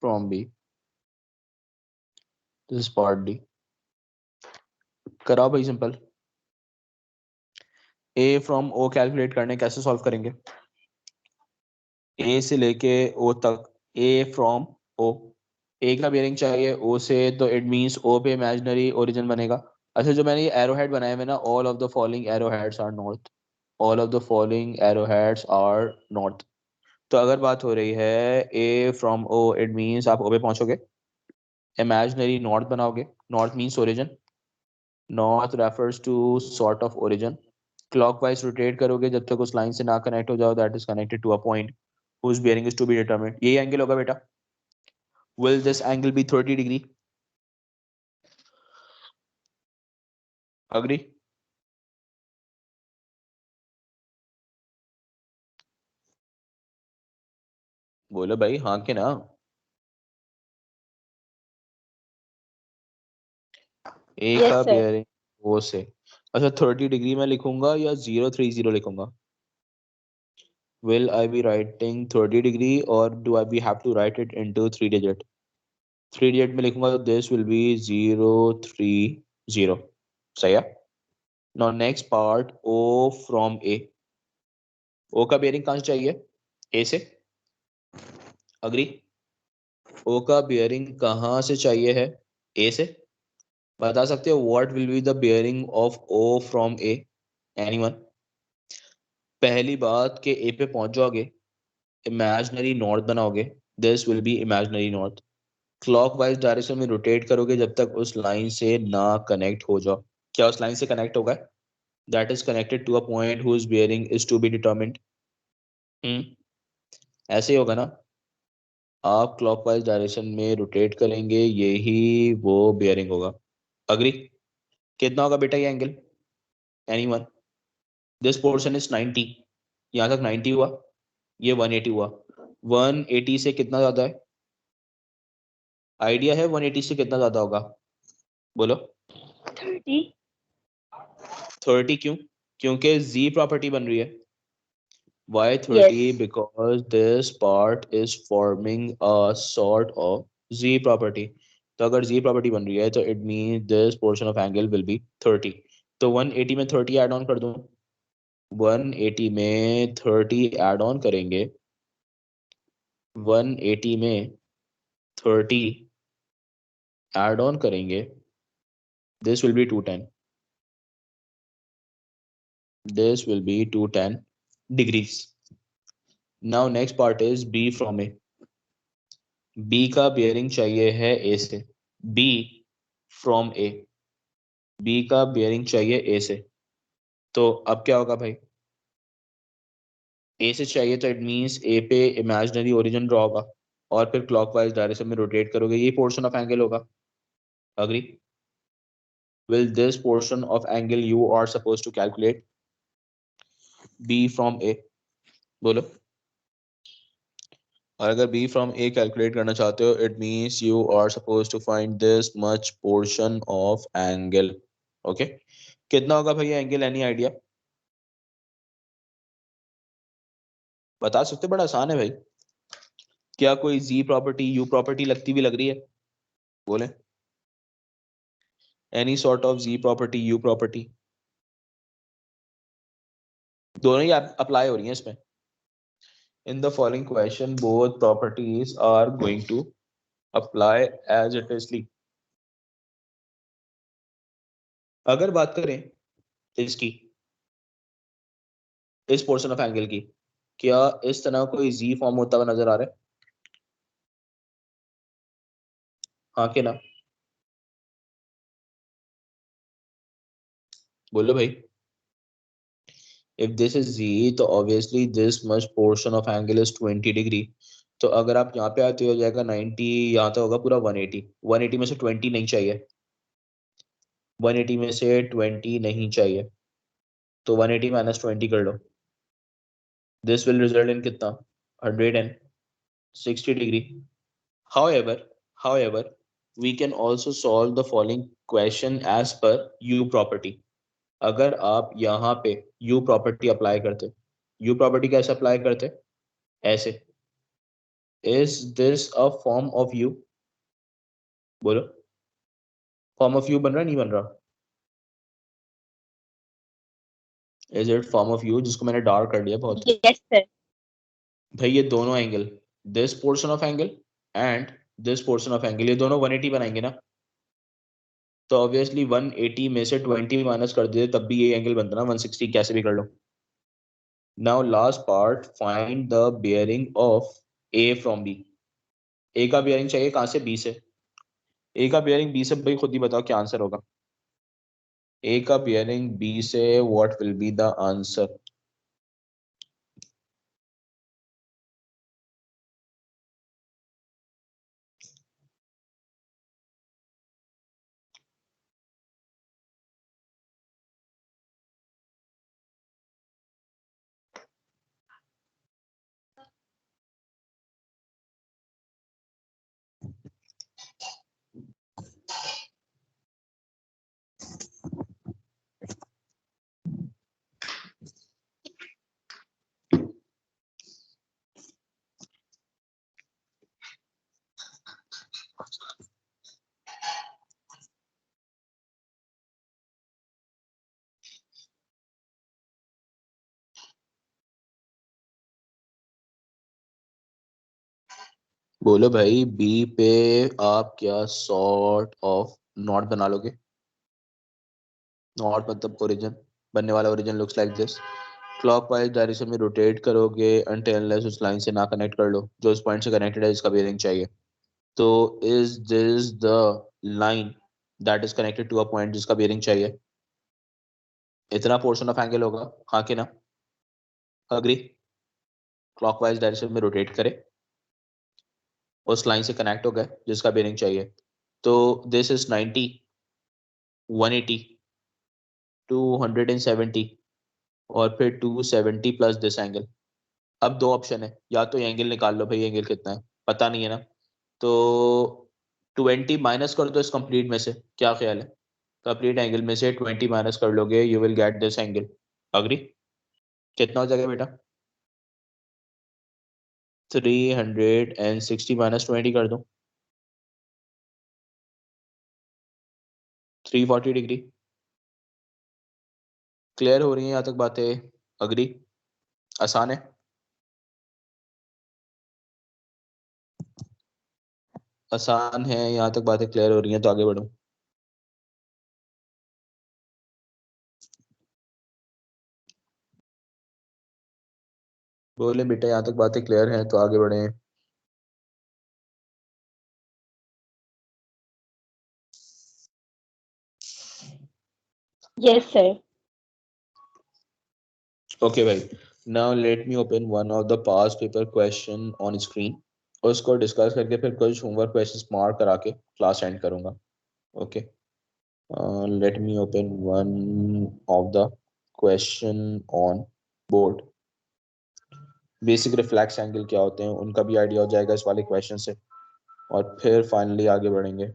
from B. This is part D. कराओ भाई simple. A from O calculate करने कैसे solve करेंगे? ए से लेके ओ तक, ए from ओ, ए का bearing चाहिए ओ से, तो इट मींस ओ पे इमेजिनरी ओरिजिन बनेगा। अच्छा, जो मैंने ये एरो हेड बनाए हुए ना, all of the following arrow heads are north, all of the following arrow heads are north. तो अगर बात हो रही है A from O, it means आप ओ पे पहुंचोगे, इमेजिनरी नॉर्थ बनाओगे, north means origin, north refers to sort of origin, clockwise rotate करोगे जब तक उस लाइन से ना कनेक्ट हो जाओ, that is connected to a point whose bearing is to be determined। यही एंगल होगा बेटा। will this angle be 30 degree? agree? बोलो भाई हाँ के ना। ए यस का सर। बेयरिंग ओ से, अच्छा 30 डिग्री में लिखूंगा या 030 लिखूंगा? will I be writing 30 degree or do I be have to write it into 3 digit? 3 digit में लिखूंगा तो this will be 030। सही है। now next part O from A, O का बेयरिंग कहाँ से चाहिए? A से। अग्री? O का बेयरिंग कहाँ से चाहिए है? A से। बता सकते हो what will be the bearing of O from A? Anyone? पहली बात के ए पे पहुंच जाओगे, इमेजिनरी नॉर्थ बनाओगे, this will be imaginary north, clockwise direction में रोटेट करोगे जब तक उस लाइन से ना कनेक्ट हो जाओ। क्या उस लाइन से कनेक्ट होगा? That is connected to a point whose bearing is to be determined. ऐसे ही होगा ना, आप क्लॉकवाइज डायरेक्शन में रोटेट करेंगे, यही वो बेयरिंग होगा। अग्री? कितना होगा बेटा ये angle? Anyone? This portion is 90, यहाँ तक 90 हुआ, ये 180 हुआ। 180 से कितना ज्यादा है? आइडिया है 180 से कितना ज्यादा होगा? बोलो। 30। 30 क्यों? क्योंकि z प्रॉपर्टी बन रही है। Why yes 30? Because this part is forming a sort of z property। तो अगर z प्रॉपर्टी बन रही है तो it means this portion of angle will be 30। तो 180 में 30 ऐड ऑन कर दूं, 180 में 30 ऐड ऑन करेंगे, 180 में 30 ऐड ऑन करेंगे, this will be 210, this will be 210 degrees। now next part is b from a, b का बेयरिंग चाहिए है a से, b फ्रॉम a, b का बेयरिंग चाहिए a से, तो अब क्या होगा भाई? a से चाहिए तो इट मींस a पे इमेजिनरी ओरिजिन ड्रॉ होगा और फिर क्लॉकवाइज डायरेक्शन में रोटेट करोगे, ये पोर्शन ऑफ एंगल होगा। Agree? will this portion of angle you are supposed to calculate b from a? बोलो। और अगर b from a कैलकुलेट करना चाहते हो, it means you are suppose to find this much portion of angle. Okay, कितना होगा भैया angle? Any idea? बता सकते हो? बड़ा आसान है भाई। क्या कोई जी प्रॉपर्टी यू प्रॉपर्टी लगती भी लग रही है? बोले। Any sort of G property U property, दोनों ही अप्लाई हो रही हैं इसमें। In the following question both properties are going to apply as it is ली। अगर बात करें इसकी, इस पोर्शन ऑफ एंगल की, क्या इस तरह कोई जी फॉर्म होता हुआ नजर आ रहा है? हाँ के ना? बोलो भाई। इफ दिस इज जी तो obviously this much portion of angle is 20 degree. तो अगर आप यहाँ पे आते हो जाएगा 90, यहाँ तो होगा पूरा 180, 180 में से 20 नहीं चाहिए, 180 में से 20 नहीं चाहिए, तो 180 माइनस 20 कर लो, दिस विल रिजल्ट इन कितना? 160 degree. however however we can also solve the following question as per u property। अगर आप यहाँ पे u प्रॉपर्टी अप्लाई करते, u प्रॉपर्टी कैसे अप्लाई करते? ऐसे, is this a form of u? बोलो। फॉर्म ऑफ यू बन रहा है, नहीं बन रहा? Is it form of you, जिसको मैंने डार्क कर दिया बहुत? Yes sir. भाई ये दोनों angle, this portion of angle and this portion of angle, ये दोनों 180 बनाएंगे ना, तो ऑब्वियसली 180 में से 20 माइनस कर दिए तब भी ये एंगल बनता ना 160, कैसे भी कर लो। Now last part, find the bearing of A from B. A का बियरिंग चाहिए कहाँ से? बी से। ए का बियरिंग बी से, भाई खुद ही बताओ क्या आंसर होगा। ए का बियरिंग बी से, what will be the answer? बोलो भाई, बी पे आप क्या सॉर्ट ऑफ नॉट बना लोगे? नॉट मतलब ओरिजिन, बनने वाला origin looks like this. Clockwise direction में रोटेट करोगे अनटिल अनलेस उस लाइन से ना कनेक्ट कर लो जो इस पॉइंट से कनेक्टेड है, इसका बेयरिंग चाहिए। तो is this the line that is connected to a point जिसका बेयरिंग चाहिए? इतना पोर्शन ऑफ एंगल होगा, हाँ कि ना? अग्री? क्लॉकवाइज डायरेक्शन में रोटेट करे, उस लाइन से कनेक्ट हो गए जिसका बेयरिंग चाहिए। तो दिस इज 90, 180, 270 और फिर 270 प्लस दिस एंगल। अब दो ऑप्शन है, या तो ये एंगल निकाल लो भाई, एंगल कितना है पता नहीं है ना, तो 20 माइनस कर दो इस कंप्लीट में से, क्या ख्याल है? कंप्लीट एंगल में से 20 माइनस कर लोगे, you will get this angle. Agree? कितना हो जाएगा बेटा? 360 माइनस 20 कर दो, 340 डिग्री। क्लियर हो रही है यहाँ तक बातें? अग्री? आसान है? आसान है, यहाँ तक बातें क्लियर हो रही हैं तो आगे बढ़ो। बोले बेटा यहाँ तक बातें क्लियर हैं तो आगे बढ़े। Yes sir. ओके भाई, now let me open one of the past paper question on screen, उसको डिस्कस करके फिर कुछ होमवर्क क्वेश्चंस मार्क करा के क्लास एंड करूंगा। Okay, let me open one of the question on board. Basic reflex angle क्या होते हैं उनका भी आइडिया हो जाएगा इस वाले क्वेश्चन से, और फिर फाइनली आगे बढ़ेंगे।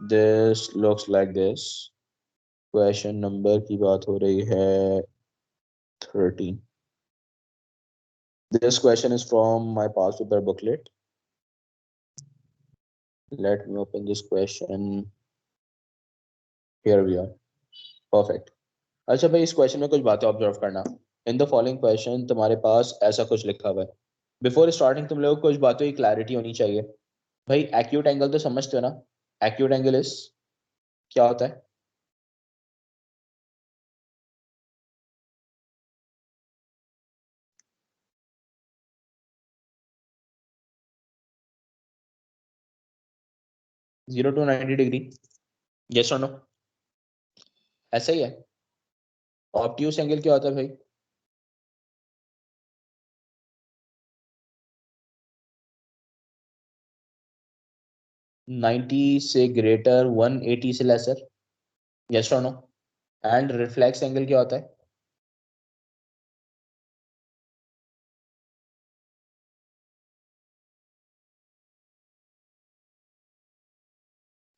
This looks like this. Question number की बात हो रही है 13। This question is from my past paper booklet. Let me open this question. Here we are. Perfect. अच्छा भाई, इस क्वेश्चन में कुछ बातें ऑब्जर्व करना। इन द फॉलोइंग क्वेश्चन तुम्हारे पास ऐसा कुछ लिखा हुआ है। बिफोर स्टार्टिंग तुम लोगों को कुछ बातों की क्लैरिटी होनी चाहिए। भाई एक्यूट एंगल तो समझते हो ना? एक्यूट एंगल इज क्या होता है? Zero to 90 degree. यस और नो? ऐसा ही है। ऑब्ट्यूस एंगल क्या होता है भाई? 90 से ग्रेटर, 180 से लेसर। यस और नो? एंड रिफ्लेक्स एंगल क्या होता है?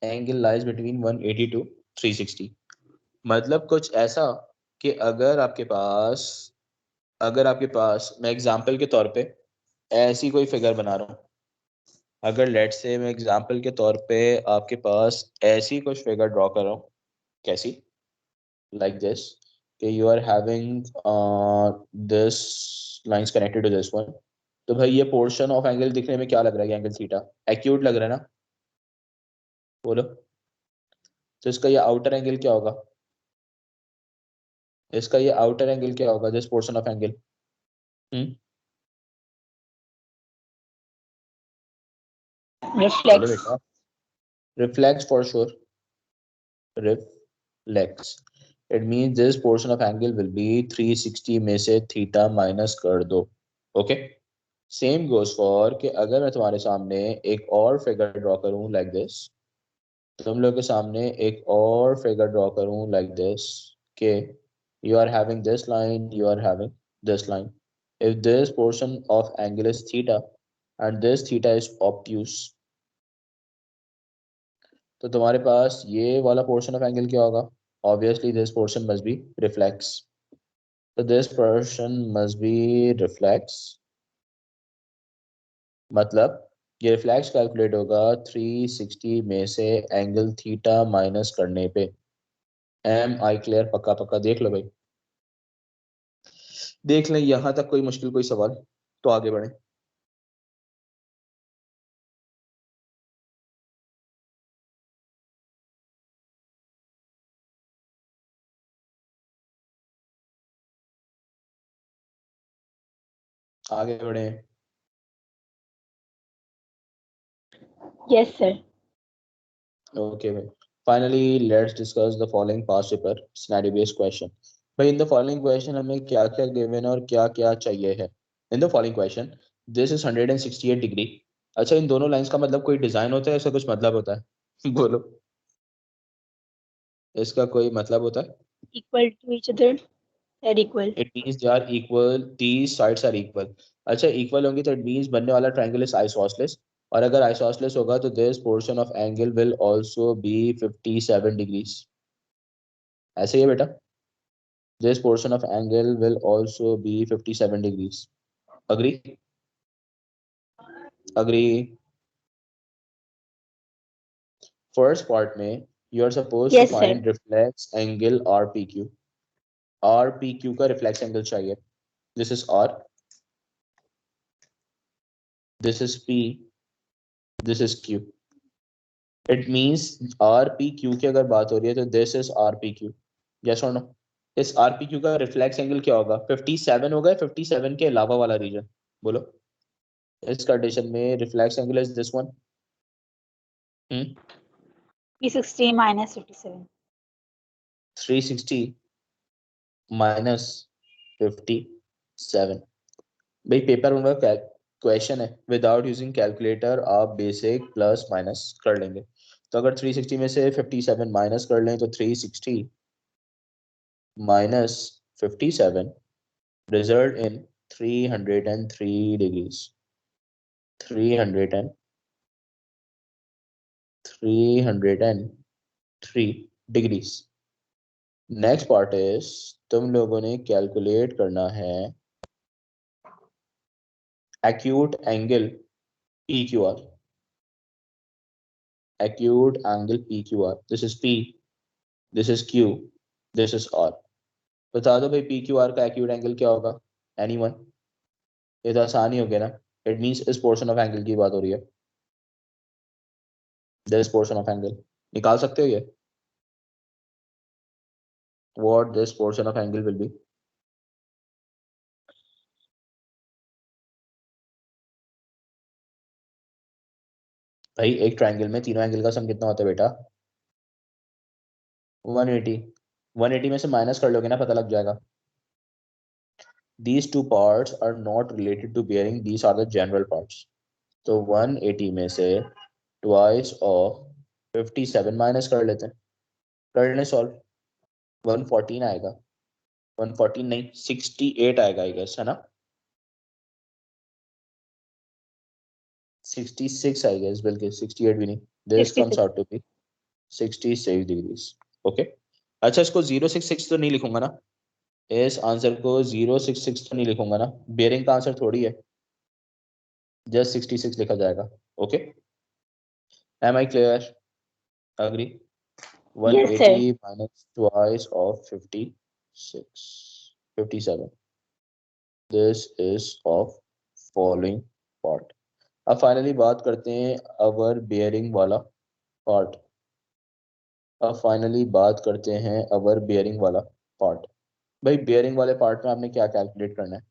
Angle lies between 180 to 360। मतलब कुछ ऐसा कि अगर आपके पास मैं एग्जांपल के तौर पे ऐसी कोई फिगर बना रहा हूँ, अगर लेट्स से मैं एग्जांपल के तौर पे आपके पास ऐसी कुछ फिगर ड्रॉ कर रहा हूँ, कैसी, लाइक दिस, कि you are having this lines connected to this one, तो भाई ये पोर्शन ऑफ एंगल दिखने में क्या लग रहा है, एंगल थीटा एक्यूट लग रहा है ना, बोलो। तो इसका ये आउटर एंगल क्या होगा, इसका ये आउटर एंगल क्या होगा, दिस पोर्शन ऑफ एंगल, बोलो रिफ्लेक्स। बेटा। Reflex for sure, reflex. It means this portion of angle will be 360 में से थीटा माइनस कर दो, ओके। सेम गोज फॉर कि अगर मैं तुम्हारे सामने एक और फिगर ड्रॉ करूं लाइक दिस, तुम लोग के सामने एक और फिगर ड्रॉ करूं लाइक दिस, के you are having this line, you are having this line, if this portion of angle is theta and this theta is obtuse, तो तुम्हारे पास ये वाला पोर्शन ऑफ एंगल क्या होगा, obviously this portion must be reflex, तो this portion must be reflex, मतलब ये reflex calculate होगा 360 में से एंगल थीटा माइनस करने पे। एम आई क्लियर, पक्का पक्का देख लो भाई, देख लें यहाँ तक कोई मुश्किल कोई सवाल, तो आगे बढ़े। आगे बढ़े। Yes sir. ओके भाई, finally let's discuss the following past paper scenario based question. भाई इन द फॉलोइंग क्वेश्चन हमें क्या क्या गिवन और क्या क्या चाहिए है। इन the following question this is 168 degree. अच्छा, इन दोनों लाइंस का मतलब कोई डिजाइन होता है, ऐसा कुछ मतलब होता है बोलो, इसका कोई मतलब होता है। Equal to each other, sir equal. It means they are equal, these sides are equal. अच्छा, इक्वल होंगी तो इट मींस बनने वाला ट्रायंगल इज आइसोसेलेस, और अगर आइसोसेलेस होगा तो this portion of angle will also be 57 degrees. ऐसे ही है बेटा, this portion of angle will also be 57 degrees. Agree? Agree. First part में you are supposed to yes sir. find reflex angle RPQ. RPQ का reflex angle चाहिए. This is R, this is P, this is Q. It means RPQ की अगर बात हो रही है तो this is RPQ. Yes or no? इस RPQ का reflex angle क्या होगा, 57 होगा, 57 के अलावा वाला रीजन, बोलो। इस कंडीशन में reflex angle is this one. 360 minus 57। 360 minus 57। भाई पेपर उनका क्वेश्चन है, विदाउट यूजिंग कैलकुलेटर आप बेसिक प्लस माइनस कर लेंगे। तो अगर 360 में से 57 माइनस कर लें तो 360 minus 57 result in 303 degrees, 303 degrees. Next part is तुम लोगों ने कैलकुलेट करना है acute angle PQR, acute angle PQR, this is P, this is Q, this is R। बता दो भाई PQR का acute angle क्या होगा, anyone? ये तो आसान ही हो गया ना, इट मींस इस पोर्शन ऑफ एंगल की बात हो रही है, दिस पोर्शन ऑफ एंगल, निकाल सकते हो ये, what this portion of angle will be. भाई एक ट्रायंगल में तीनों एंगल का सम कितना होता है बेटा, 180। 180 में से माइनस कर लोगे ना, पता लग जाएगा। These two parts are not related to bearing, these are the general parts। तो 180 में से ट्वाइस ऑफ 57 माइनस कर लेते हैं, कर लें सॉल्व। 114 आएगा, 114 नहीं 68 आएगा आई गेस, है ना, 66 आई गेस, बल्कि 68 भी नहीं, this comes 66। Out to be 66 degrees, okay. अच्छा, इसको 066 तो नहीं लिखूंगा ना, इस आंसर को 066 तो नहीं लिखूंगा ना, बेयरिंग का आंसर थोड़ी है, जस्ट 66 लिखा जाएगा. Okay, am I clear? Agree? Yes, sir. 180 minus twice of 56, 57. This is of following part. अब फाइनली बात करते हैं अवर बेयरिंग वाला पार्ट. अब फाइनली बात करते हैं अवर बेयरिंग वाला पार्ट. भाई बेयरिंग वाले पार्ट में आपने क्या कैलकुलेट करना है?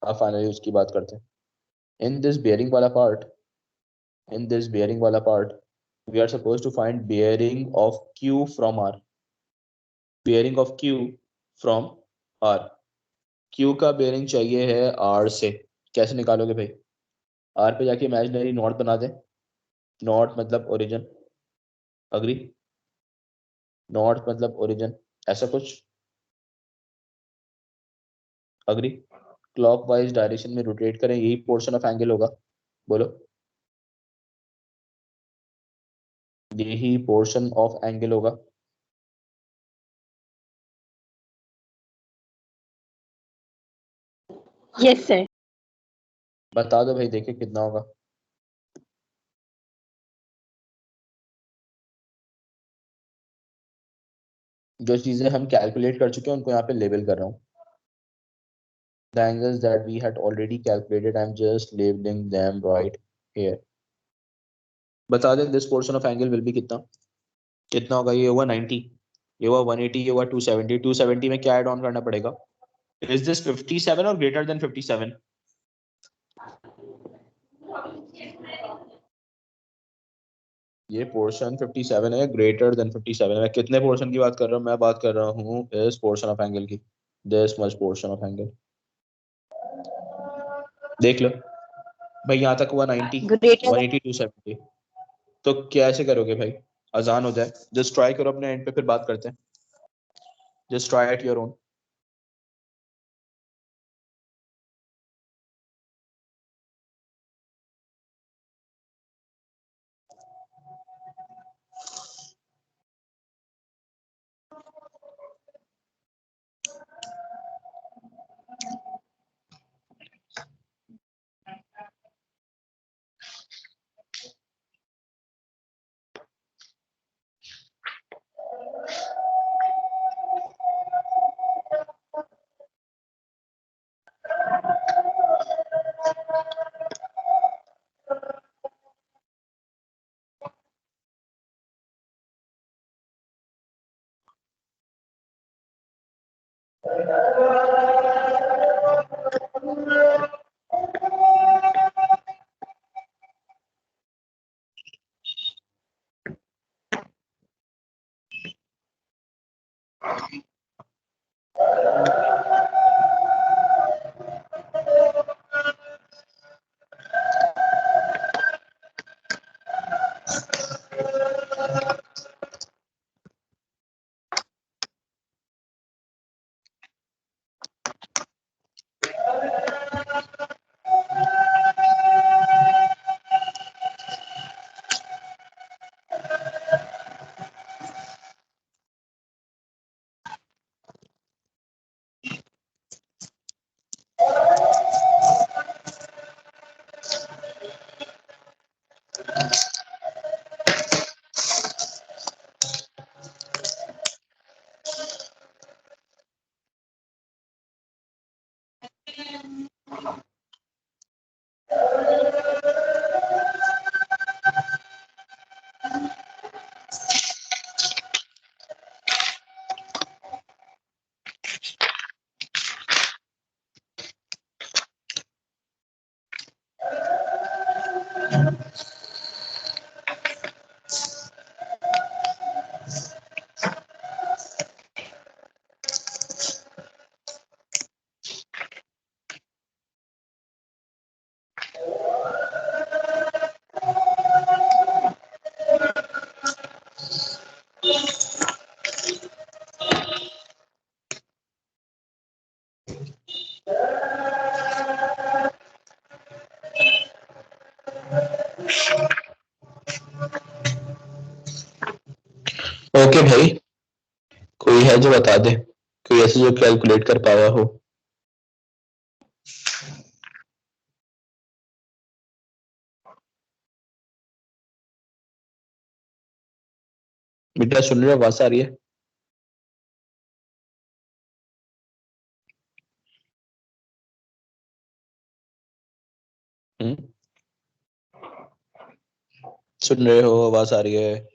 अब फाइनली उसकी बात करते हैं. इन दिस बेयरिंग वाला part, in this bearing wala part, we are supposed to find bearing of q from r. bearing of q from r. q का bearing चाहिए है r से. कैसे निकालोगे भाई? r पे जाके इमेजिनरी नॉट बना दे. नॉट मतलब ओरिजिन. अग्री? नॉट मतलब ओरिजिन, ऐसा कुछ. अग्री? क्लॉकवाइज डायरेक्शन में रोटेट करें, यही पोर्शन ऑफ एंगल होगा. बोलो, यही पोर्शन ऑफ एंगल होगा. Yes, sir. बता दो भाई, देखिए कितना होगा. जो चीजें हम कैलकुलेट कर चुके हैं उनको यहाँ पे लेबल कर रहा हूँ. The angles that we had already calculated, I'm just labeling them right here. बता दें this portion of angle will be कितना. कितना होगा? ये हुआ 90, ये हुआ 180, ये हुआ 270. 270 में क्या ऐड ऑन करना पड़ेगा? Is this 57 or greater than 57? ये पोर्शन 57 है, ग्रेटर देन 57 है. मैं कितने पोर्शन की बात कर रहा हूँ? मैं बात कर रहा हूँ इस पोर्शन ऑफ एंगल की. This much portion of angle. देख लो भाई, यहाँ तक हुआ 90, Greater than 180, 270. तो कैसे करोगे भाई? आसान हो जाए. जस्ट ट्राई करो अपने एंड पे, फिर बात करते हैं. Just try at your own. Okay भाई, कोई है जो बता दे, कोई ऐसे जो कैलकुलेट कर पाया हो. बेटा सुन रहे हो, आवाज आ रही है? सुन रहे हो, आवाज आ रही है?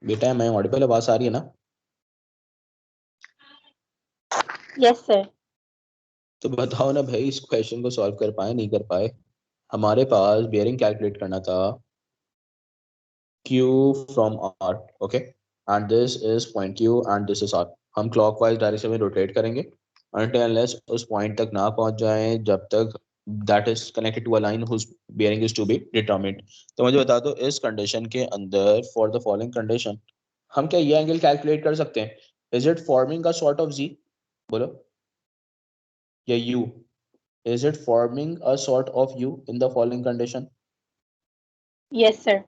बेटा मैं ऑडिबल, आवाज आ रही है ना? Yes sir. तो बताओ ना भाई, इस क्वेश्चन को सॉल्व कर पाए नहीं कर पाए? हमारे पास बेयरिंग कैलकुलेट करना था Q from R, okay, and this is point Q and this is R. हम clockwise डायरेक्शन में रोटेट करेंगे until unless उस पॉइंट तक ना पहुंच जाए जब तक that is connected to a line whose bearing is to be determined. तो मुझे बता दो, इस कंडीशन के अंदर for the following condition हम क्या ये एंगल कैलकुलेट कर सकते हैं? Is it forming a sort of Z? बोलो, या U? Is it forming a sort of U in the following condition? Yes sir.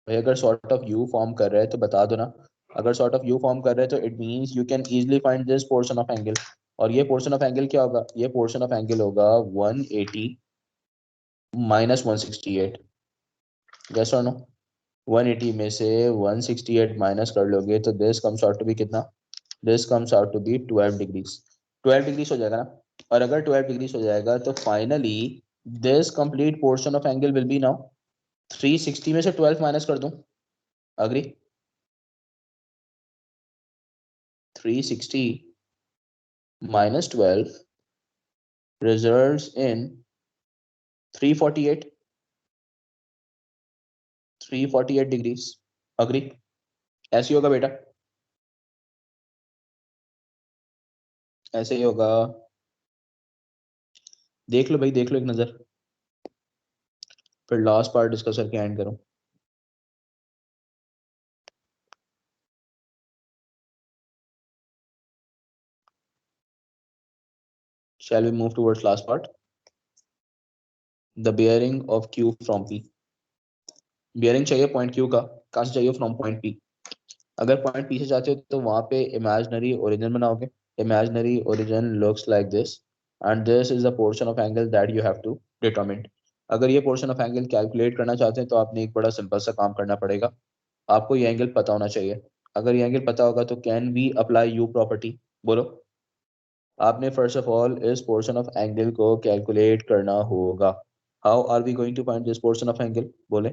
भाई अगर सॉर्ट ऑफ यू फॉर्म कर रहे हैं तो बता दो ना। अगर सॉर्ट ऑफ यू फॉर्म कर रहे हैं तो it means you can easily find this portion of angle. और ये पोर्शन ऑफ एंगल क्या होगा? ये पोर्शन ऑफ एंगल होगा 180 माइनस 168। यस और नो? 180 में से 168 माइनस कर लोगे तो this comes out to be कितना? This comes out to be 12 degrees. 12 degrees हो जाएगा ना? और अगर 12 डिग्रीज हो जाएगा तो finally this complete portion of angle will be now 360 में से 12 माइनस कर दूं। Agree? 360 minus 12 results in 348 degrees. Agree? ऐसे ही होगा बेटा, ऐसे ही होगा। देख लो भाई, देख लो एक नजर, फिर लास्ट पार्ट डिस्कस करके एंड करो। Shall we move towards last part? The bearing of Q from P. bearing चाहिए पॉइंट Q का, कहाँ से चाहिए? From point P। अगर पॉइंट P से चाहते हो तो वहां पे इमेजिनरी ओरिजिन बनाओगे। Imaginary origin looks like this and this is the portion of angle that you have to determine. अगर ये पोर्शन ऑफ एंगल कैलकुलेट करना चाहते हैं तो आपने एक बड़ा सिंपल सा काम करना पड़ेगा। आपको ये एंगल पता होना चाहिए। अगर ये एंगल पता होगा तो can we apply U property? बोलो। आपने फर्स्ट ऑफ ऑल इस पोर्शन ऑफ एंगल को कैलकुलेट करना होगा। How are we going to find this portion of angle? बोले।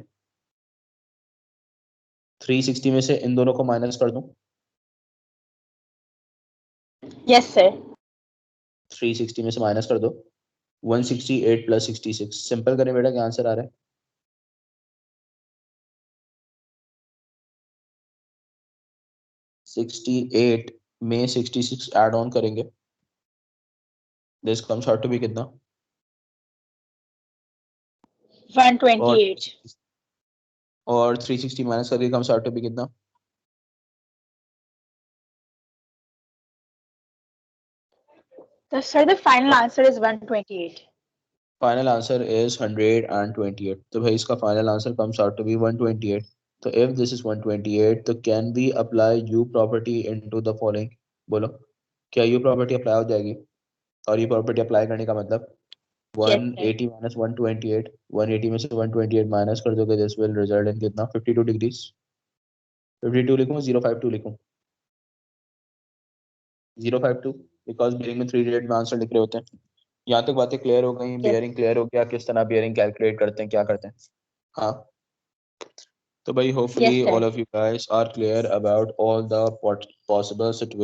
360 में से इन दोनों को माइनस कर दूं। Yes sir. 360 में से माइनस कर दो 168 प्लस 66। सिंपल करें बेटा, क्या आंसर आ रहा है? 68 में 66 ऐड ऑन करेंगे, this comes out to be कितना? 128। और 360 माइनस करके कम्स आउट टू बी कितना? तो sir the final answer is 128। Final answer is 128। तो भाई इसका final answer comes out to be 128। तो इफ दिस इज 128 तो can we apply U property into the following? बोलो, क्या यू प्रॉपर्टी अप्लाई हो जाएगी? और यू प्रॉपर्टी अप्लाई करने का मतलब यस सर। 180 माइनस 128, 180 में से 128 माइनस कर दोगे, दिस विल रिजल्ट इन कितना? 52 डिग्रीज। 52 लिखूं 052 लिखूं? 052, बिकॉज बेयरिंग में 3 डिजिट में आंसर लिख रहे होते हैं। यहाँ तक बातें क्लियर हो गई? यस। बेयरिंग क्लियर हो गया, किस तरह बेयरिंग कैलकुलेट करते हैं, क्या करते हैं? हाँ। तो भाई hopefully yes sir. all of you guys are clear about all the possible situations